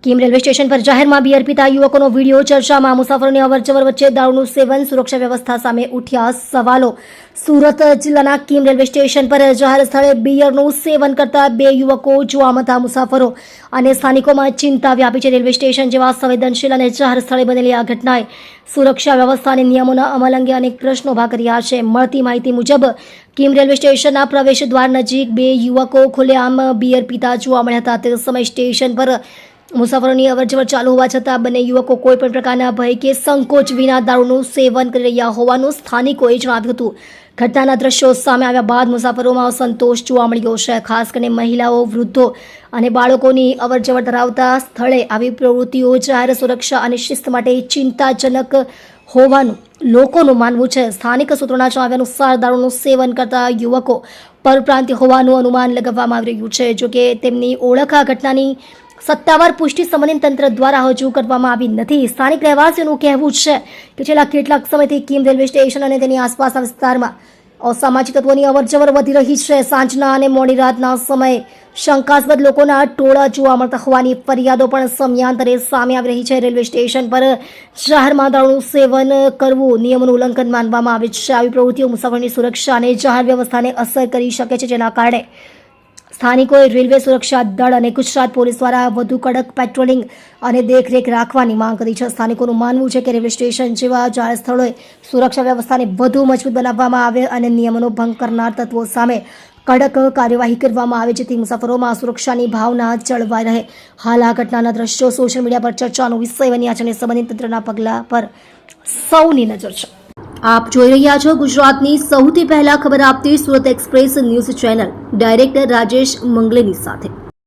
Kim railway station પર જાહેરમાં beer પીતા યુવકોનો વિડીયો ચર્ચામાં. મુસાફરોની અવરજવર વચ્ચે દારૂનું સેવન, સુરક્ષા વ્યવસ્થા સામે ઉઠ્યા સવાલો. સુરત જિલ્લાના કિમ રેલવે સ્ટેશન પર જાહેર સ્થળે બિયરનું સેવન કરતા 2 યુવકો જોવા મળતા મુસાફરો અને સ્થાનિકોમાં ચિંતા વ્યાપી છે. રેલવે સ્ટેશન જેવા સંવેદનશીલ અને જાહેર સ્થળે બનેલી આ ઘટનાએ સુરક્ષા વ્યવસ્થા અને નિયમોના અમલ અંગે અનેક પ્રશ્નો ઉભા કર્યા છે. મળતી માહિતી મુજબ કિમ રેલવે સ્ટેશનના પ્રવેશ દ્વાર નજીક 2 યુવકો ખુલ્લેઆમ બિયર પીતા જોવા મળ્યા હતા. તે સમયે સ્ટેશન પર મુસાફરોની અવરજવર ચાલુ હોવા છતાં બંને યુવકો કોઈ પણ પ્રકારના ભય કે સંકોચ વિના દારૂનું સેવન કરી રહ્યા હોવાનું સ્થાનિકોએ જણાવ્યું હતું. ઘટનાના દ્રશ્યો સામે આવ્યા બાદ મુસાફરોમાં અસંતોષ જોવા મળ્યો છે. ખાસ કરીને મહિલાઓ, વૃદ્ધો અને બાળકોની અવરજવર ધરાવતા સ્થળે આવી પ્રવૃત્તિઓ જાહેર સુરક્ષા અને શિસ્ત માટે ચિંતાજનક હોવાનું લોકોનું માનવું છે. સ્થાનિક સૂત્રોના જણાવ્યા અનુસાર દારૂનું સેવન કરતા યુવકો પરપ્રાંતીય હોવાનું અનુમાન લગાવવામાં આવી રહ્યું છે. જોકે તેમની ઓળખ આ ઘટનાની સત્તાવાર પુષ્ટિ સંબંધિત તંત્ર દ્વારા હજુ કરવામાં આવી નથી. સ્થાનિક રહેવાસીઓનું કહેવું છે કે છેલ્લા કેટલાક સમયથી કિમ રેલવે સ્ટેશન અને તેની આસપાસના વિસ્તારમાં અસામાજિક તત્વોની અવરજવર વધી રહી છે. સાંજના અને મોડી રાતના સમયે શંકાસ્પદ લોકોના ટોળા જોવા મળતા હોવાની ફરિયાદો પણ સમયાંતરે સામે આવી રહી છે. રેલવે સ્ટેશન પર જાહેરમાં દારૂનું સેવન કરવું નિયમોનું ઉલ્લંઘન માનવામાં આવે છે. આવી પ્રવૃત્તિઓ મુસાફરોની સુરક્ષા અને જાહેર વ્યવસ્થાને અસર કરી શકે છે, જેના કારણે સ્થાનિકોએ રેલવે સુરક્ષા દળ અને ગુજરાત પોલીસ દ્વારા વધુ કડક પેટ્રોલિંગ અને દેખરેખ રાખવાની માંગ કરી છે. સ્થાનિકોનું માનવું છે કે રેલવે સ્ટેશન જેવા જાહેર સ્થળોએ સુરક્ષા વ્યવસ્થાને વધુ મજબૂત બનાવવામાં આવે અને નિયમોનો ભંગ કરનાર તત્વો સામે કડક કાર્યવાહી કરવામાં આવે, જેથી મુસાફરોમાં સુરક્ષાની ભાવના જળવાઈ રહે. હાલ આ ઘટનાના દ્રશ્યો સોશિયલ મીડિયા પર ચર્ચાનો વિષય બન્યા છે અને સંબંધિત તંત્રના પગલાં પર સૌની નજર છે. આપ જોઈ રહ્યા છો ગુજરાતની સૌથી પહેલા ખબર આપતી Surat express news channel director Rajesh મંગલેની સાથે.